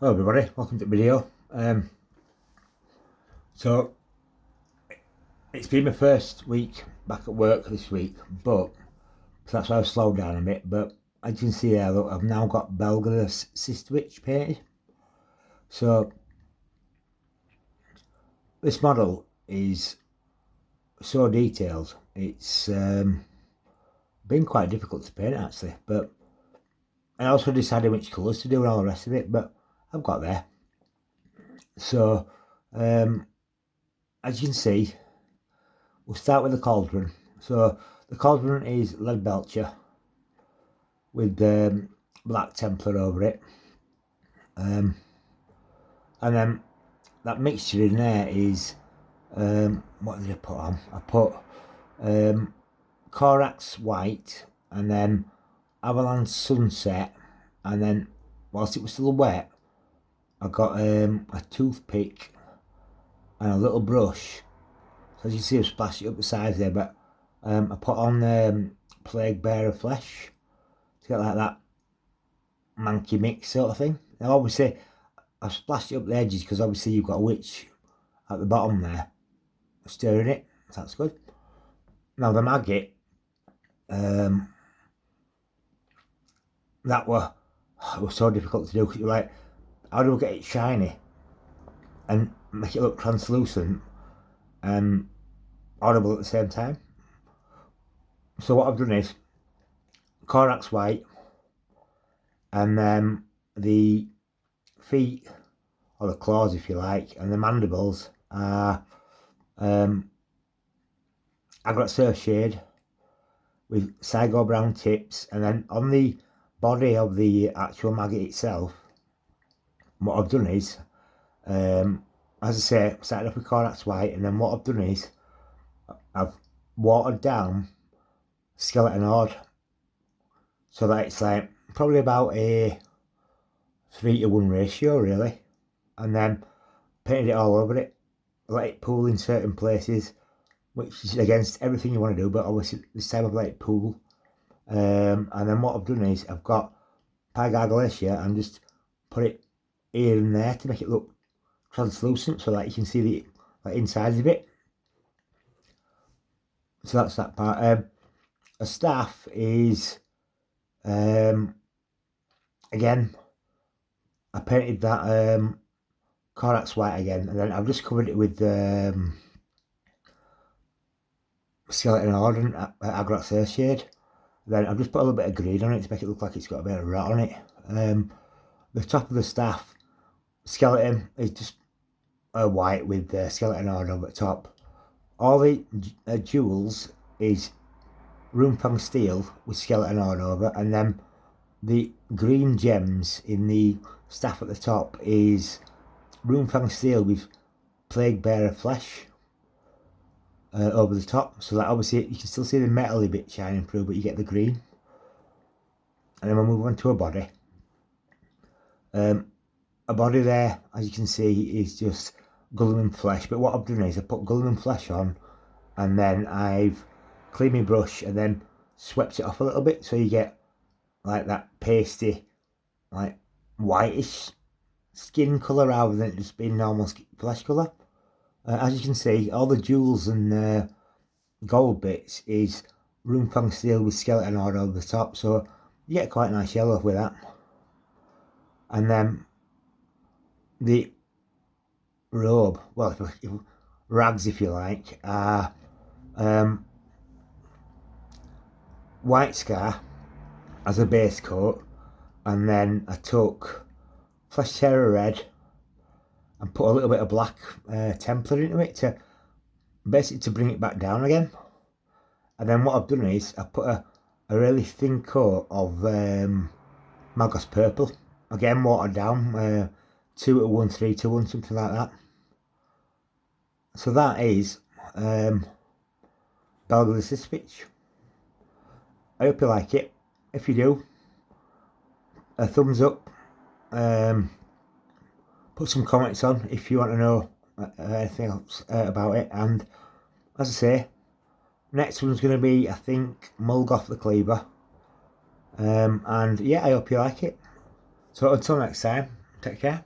Hello everybody, welcome to the video. So it's been my first week back at work this week, but so that's why I've slowed down a bit. But as you can see there, look, I've now got Belga Cystwitch painted. So this model is so detailed. It's been quite difficult to paint actually, but I also decided which colours to do and all the rest of it, but I've got there. So as you can see, we'll start with the cauldron. So the cauldron is lead belcher with black Templar over it, and then that mixture in there is what did I put on? I put Corax white, and then Avalanche sunset, and then whilst it was still wet, I got a toothpick and a little brush. So as you see, I've splashed it up the sides there, but I put on Plague Bearer Flesh to get like that manky mix sort of thing. Now obviously I've splashed it up the edges because obviously you've got a witch at the bottom there stirring it, so that's good. Now the maggot, that was so difficult to do because you're like, how do I get it shiny and make it look translucent and horrible at the same time? So what I've done is Corax white, and then the feet, or the claws if you like, and the mandibles are Agrat Surf shade with Saigo brown tips, and then on the body of the actual maggot itself, what I've done is, as I say, started off with Corax white, and then what I've done is I've watered down skeleton horde so that it's like probably about a 3:1 ratio really, and then painted it all over it, let it pool in certain places, which is against everything you want to do, but obviously this time I've let it pool. And then what I've done is I've got Pygarglacia and just put it here and there to make it look translucent so that you can see the insides of it. So that's that part. A staff is again, I painted that Corax white again, and then I've just covered it with skeleton horde and Agrat Surf shade. Then I've just put a little bit of green on it to make it look like it's got a bit of rat on it. The top of the staff skeleton is just white with skeleton horde over the top. All the jewels is Runefang steel with skeleton horde over, and then the green gems in the staff at the top is Runefang steel with Plague Bearer Flesh over the top, so that obviously you can still see the metally bit shining through, but you get the green. And then we'll move on to a body. A body there, as you can see, is just Gulliman flesh, but what I've done is I put Gulliman flesh on, and then I've cleaned my brush and then swept it off a little bit, so you get like that pasty, like whitish skin colour rather than it just being normal flesh colour. As you can see, all the jewels and gold bits is Runefang steel with skeleton horde over the top, so you get quite a nice yellow with that. And then the robe, well, rags if you like, are white scar as a base coat, and then I took Flesh Terror red and put a little bit of black Templar into it to basically to bring it back down again. And then what I've done is I put a really thin coat of Magos purple, again watered down, 2:1, 3:1, something like that. So that is Belga the Cystwitch. I hope you like it. If you do, a thumbs up. Put some comments on if you want to know anything else about it. And as I say, next one's going to be, I think, Mulgoth the Cleaver. And yeah, I hope you like it. So until next time, take care.